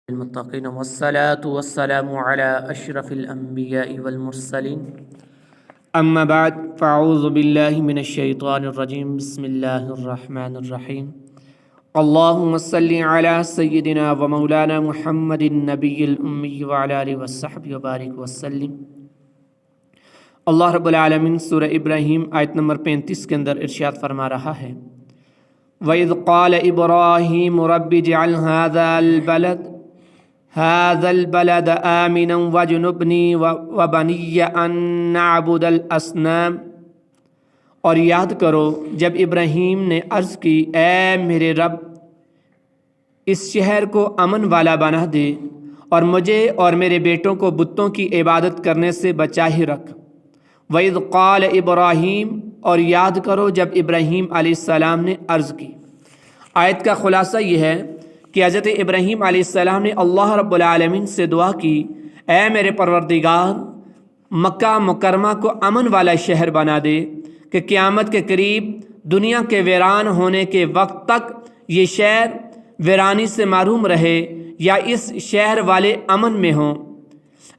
المتقين والصلاة والسلام على أشرف الأنبياء والمرسلين أما بعد فأعوذ بالله من الشيطان الرجيم بسم الله الرحمن الرحيم اللهم صل على سيدنا ومولانا محمد النبي الأمي وعلى آله وصحبه وبارك وسلم۔ اللہ رب العالمین سورہ ابراہیم آیت نمبر 35 کے اندر ارشاد فرما رہا ہے وَإِذْ قَالَ إِبْرَاهِيمُ رَبِّ اجْعَلْ هَذَا الْبَلَدَ آمِنًا وَاجْنُبْنِي وَبَنِيَّ أَن نَّعْبُدَ الْأَصْنَامَ۔ اور یاد کرو جب ابراہیم نے عرض کی اے میرے رب اس شہر کو امن والا بنا دے اور مجھے اور میرے بیٹوں کو بتوں کی عبادت کرنے سے بچا ہی رکھ۔ وَإِذْ قَالَ إِبْرَاهِيمُ اور یاد کرو جب ابراہیم علیہ السلام نے عرض کی۔ آیت کا خلاصہ یہ ہے کہ حضرت ابراہیم علیہ السلام نے اللہ رب العالمین سے دعا کی اے میرے پروردگار مکہ مکرمہ کو امن والا شہر بنا دے کہ قیامت کے قریب دنیا کے ویران ہونے کے وقت تک یہ شہر ویرانی سے محروم رہے یا اس شہر والے امن میں ہوں۔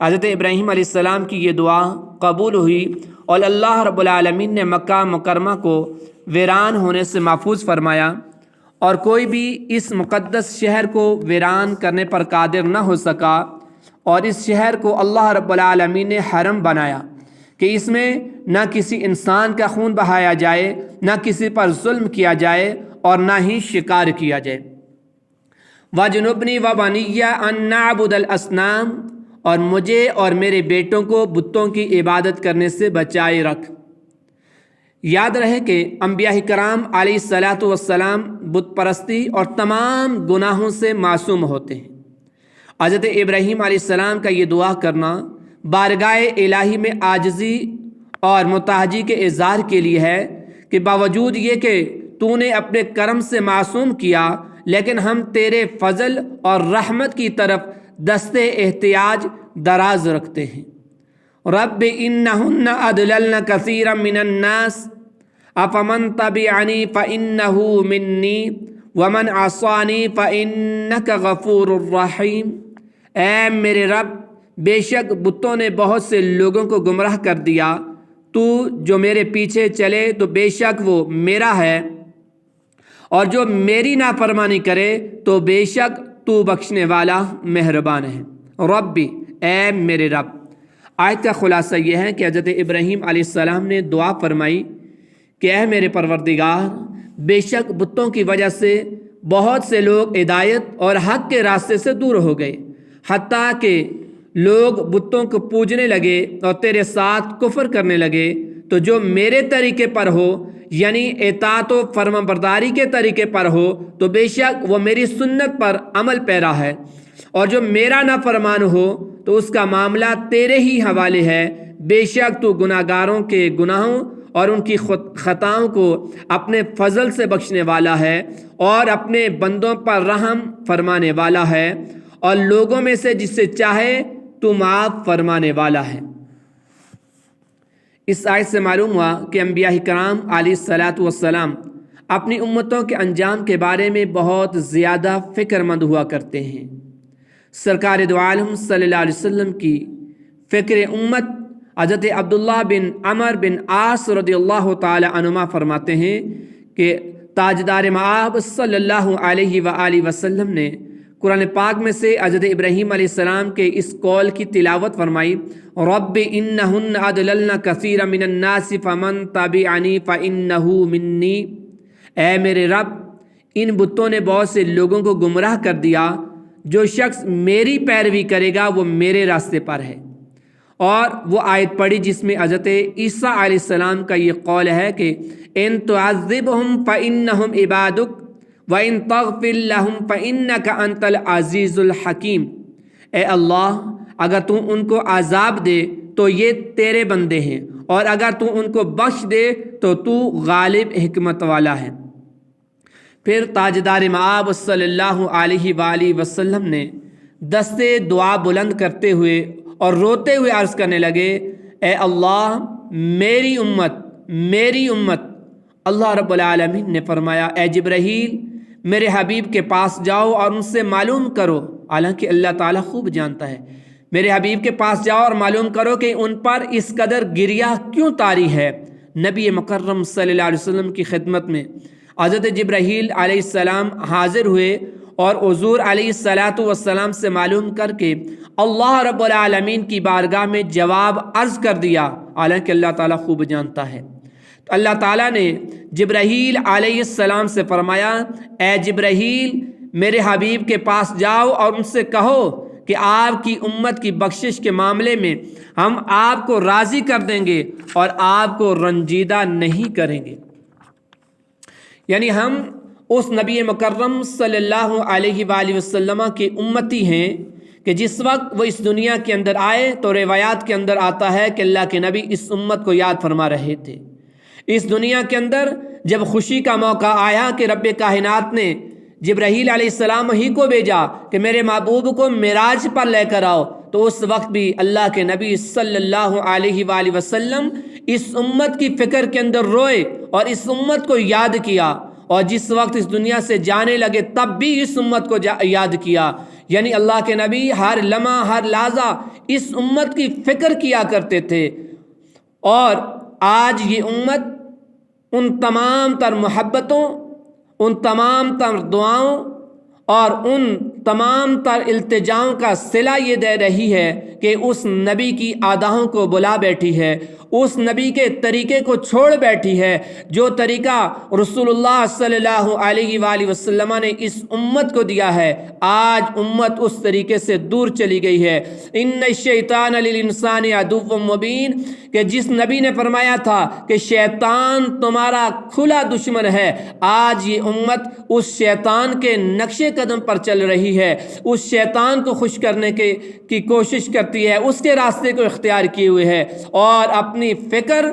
حضرت ابراہیم علیہ السلام کی یہ دعا قبول ہوئی اور اللہ رب العالمین نے مکہ مکرمہ کو ویران ہونے سے محفوظ فرمایا اور کوئی بھی اس مقدس شہر کو ویران کرنے پر قادر نہ ہو سکا، اور اس شہر کو اللہ رب العالمین نے حرم بنایا کہ اس میں نہ کسی انسان کا خون بہایا جائے، نہ کسی پر ظلم کیا جائے اور نہ ہی شکار کیا جائے۔ وَجْنُبْنِي وَبَنِيَّ أَن نَّعْبُدَ الْأَصْنَامَ اور مجھے اور میرے بیٹوں کو بتوں کی عبادت کرنے سے بچائے رکھ۔ یاد رہے کہ انبیاء کرام علیہ الصلاۃ والسلام بت پرستی اور تمام گناہوں سے معصوم ہوتے ہیں۔ حضرت ابراہیم علیہ السلام کا یہ دعا کرنا بارگاہ الہی میں عاجزی اور محتاجی کے اظہار کے لیے ہے کہ باوجود یہ کہ تو نے اپنے کرم سے معصوم کیا، لیکن ہم تیرے فضل اور رحمت کی طرف دست احتیاج دراز رکھتے ہیں۔ رب انہن اضللن کثیرا من الناس افمن تبعنی فانہ منی ومن عصانی فانک غفور الرحیم۔ اے میرے رب بے شک بتوں نے بہت سے لوگوں کو گمراہ کر دیا، تو جو میرے پیچھے چلے تو بے شک وہ میرا ہے، اور جو میری نافرمانی کرے تو بے شک تو بخشنے والا مہربان ہے۔ ربی اے میرے رب۔ آیت کا خلاصہ یہ ہے کہ حضرت ابراہیم علیہ السلام نے دعا فرمائی کہ اے میرے پروردگار بے شک بتوں کی وجہ سے بہت سے لوگ ہدایت اور حق کے راستے سے دور ہو گئے، حتیٰ کہ لوگ بتوں کو پوجنے لگے اور تیرے ساتھ کفر کرنے لگے۔ تو جو میرے طریقے پر ہو یعنی اطاعت و فرما برداری کے طریقے پر ہو تو بے شک وہ میری سنت پر عمل پیرا ہے، اور جو میرا نافرمان ہو تو اس کا معاملہ تیرے ہی حوالے ہے۔ بے شک تو گناہ گاروں کے گناہوں اور ان کی خطاؤں کو اپنے فضل سے بخشنے والا ہے اور اپنے بندوں پر رحم فرمانے والا ہے، اور لوگوں میں سے جس سے چاہے تو معاف فرمانے والا ہے۔ اس آیت سے معلوم ہوا کہ انبیاء کرام علیہ الصلاۃ والسلام اپنی امتوں کے انجام کے بارے میں بہت زیادہ فکر مند ہوا کرتے ہیں۔ سرکار دو عالم صلی اللہ علیہ وسلم کی فکر امت حضرت عبداللہ بن عمر بن عاص رضی اللہ تعالی عنہما فرماتے ہیں کہ تاجدار مآب صلی اللہ علیہ وآلہ وسلم نے قرآن پاک میں سے حضرت ابراہیم علیہ السلام کے اس قول کی تلاوت فرمائی رب انہن اضللن کثیرا من الناس فمن تبعنی فانہ منی۔ اے میرے رب ان بتوں نے بہت سے لوگوں کو گمراہ کر دیا، جو شخص میری پیروی کرے گا وہ میرے راستے پر ہے۔ اور وہ آیت پڑھی جس میں حضرت عیسیٰ علیہ السلام کا یہ قول ہے کہ ان تعذبہم فانہم عبادک وَإِن تَغْفِرْ لَهُمْ فَإِنَّكَ أَنْتَ الْعَزِيزُ الْحَكِيمُ۔ اے اللہ اگر تو ان کو عذاب دے تو یہ تیرے بندے ہیں، اور اگر تو ان کو بخش دے تو تو غالب حکمت والا ہے۔ پھر تاجدار مآب صلی اللہ علیہ وآلہ وسلم نے دستے دعا بلند کرتے ہوئے اور روتے ہوئے عرض کرنے لگے اے اللہ میری امت۔ اللہ رب العالمین نے فرمایا اے جبرائیل میرے حبیب کے پاس جاؤ اور ان سے معلوم کرو حالانکہ اللہ تعالیٰ خوب جانتا ہے۔ میرے حبیب کے پاس جاؤ اور معلوم کرو کہ ان پر اس قدر گریہ کیوں طاری ہے۔ نبی مکرم صلی اللہ علیہ وسلم کی خدمت میں حضرت جبرائیل علیہ السلام حاضر ہوئے اور حضور علیہ السلام سے معلوم کر کے اللہ رب العالمین کی بارگاہ میں جواب عرض کر دیا، حالانکہ اللہ تعالیٰ خوب جانتا ہے۔ تو اللہ تعالیٰ نے جبرائیل علیہ السلام سے فرمایا، اے جبرائیل میرے حبیب کے پاس جاؤ اور ان سے کہو کہ آپ کی امت کی بخشش کے معاملے میں ہم آپ کو راضی کر دیں گے اور آپ کو رنجیدہ نہیں کریں گے۔ یعنی ہم اس نبی مکرم صلی اللہ علیہ وآلہ وسلم کی امتی ہیں کہ جس وقت وہ اس دنیا کے اندر آئے تو روایات کے اندر آتا ہے کہ اللہ کے نبی اس امت کو یاد فرما رہے تھے۔ اس دنیا کے اندر جب خوشی کا موقع آیا کہ رب کائنات نے جبرائیل علیہ السلام ہی کو بھیجا کہ میرے محبوب کو معراج پر لے کر آؤ، تو اس وقت بھی اللہ کے نبی صلی اللہ علیہ وآلہ وسلم اس امت کی فکر کے اندر روئے اور اس امت کو یاد کیا، اور جس وقت اس دنیا سے جانے لگے تب بھی اس امت کو یاد کیا۔ یعنی اللہ کے نبی ہر لمحہ ہر لحظہ اس امت کی فکر کیا کرتے تھے، اور آج یہ امت ان تمام تر محبتوں، ان تمام تر دعاؤں اور ان تمام تر التجاؤں کا صلہ یہ دے رہی ہے کہ اس نبی کی آداؤں کو بلا بیٹھی ہے، اس نبی کے طریقے کو چھوڑ بیٹھی ہے جو طریقہ رسول اللہ صلی اللہ علیہ وآلہ وسلم نے اس امت کو دیا ہے۔ آج امت اس طریقے سے دور چلی گئی ہے۔ ان الشیطان للانسان عدو مبین، کہ جس نبی نے فرمایا تھا کہ شیطان تمہارا کھلا دشمن ہے، آج یہ امت اس شیطان کے نقش قدم پر چل رہی ہے، اس شیطان کو خوش کرنے کی کوشش کرتی ہے، اس کے راستے کو اختیار کیے ہوئے ہے، اور اپنی فکر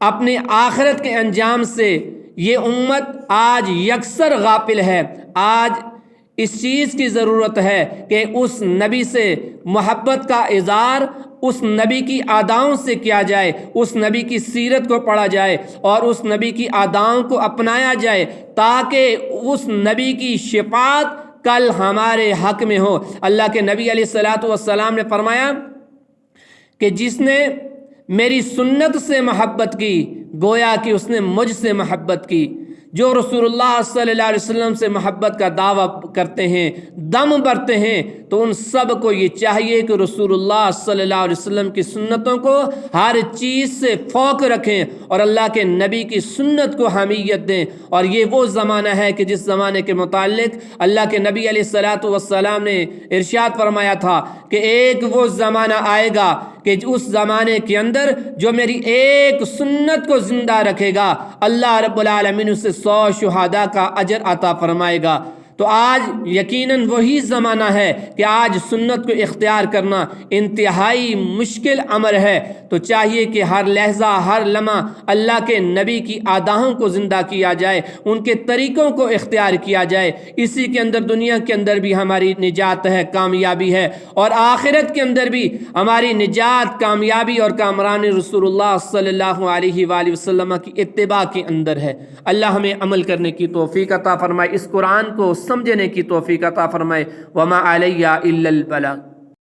اپنی آخرت کے انجام سے یہ امت آج یکسر غافل ہے۔ آج اس چیز کی ضرورت ہے کہ اس نبی سے محبت کا اظہار اس نبی کی اداؤں سے کیا جائے، اس نبی کی سیرت کو پڑھا جائے اور اس نبی کی اداؤں کو اپنایا جائے، تاکہ اس نبی کی شفاعت کل ہمارے حق میں ہو۔ اللہ کے نبی علیہ السلام نے فرمایا کہ جس نے میری سنت سے محبت کی گویا کہ اس نے مجھ سے محبت کی۔ جو رسول اللہ صلی اللہ علیہ وسلم سے محبت کا دعویٰ کرتے ہیں، دم بھرتے ہیں، تو ان سب کو یہ چاہیے کہ رسول اللہ صلی اللہ علیہ وسلم کی سنتوں کو ہر چیز سے فوق رکھیں اور اللہ کے نبی کی سنت کو حمیت دیں۔ اور یہ وہ زمانہ ہے کہ جس زمانے کے متعلق اللہ کے نبی علیہ السلام نے ارشاد فرمایا تھا کہ ایک وہ زمانہ آئے گا کہ اس زمانے کے اندر جو میری ایک سنت کو زندہ رکھے گا، اللہ رب العالمین اسے 100 شہداء کا اجر عطا فرمائے گا۔ تو آج یقیناً وہی زمانہ ہے کہ آج سنت کو اختیار کرنا انتہائی مشکل امر ہے۔ تو چاہیے کہ ہر لحظہ ہر لمحہ اللہ کے نبی کی اداؤں کو زندہ کیا جائے، ان کے طریقوں کو اختیار کیا جائے۔ اسی کے اندر دنیا کے اندر بھی ہماری نجات ہے، کامیابی ہے، اور آخرت کے اندر بھی ہماری نجات، کامیابی اور کامرانی رسول اللہ صلی اللہ علیہ وآلہ وسلم کی اتباع کے اندر ہے۔ اللہ ہمیں عمل کرنے کی توفیق عطا فرمائے، اس قرآن کو سمجھنے کی توفیق عطا فرمائے۔ وما علیہ الا البلاغ۔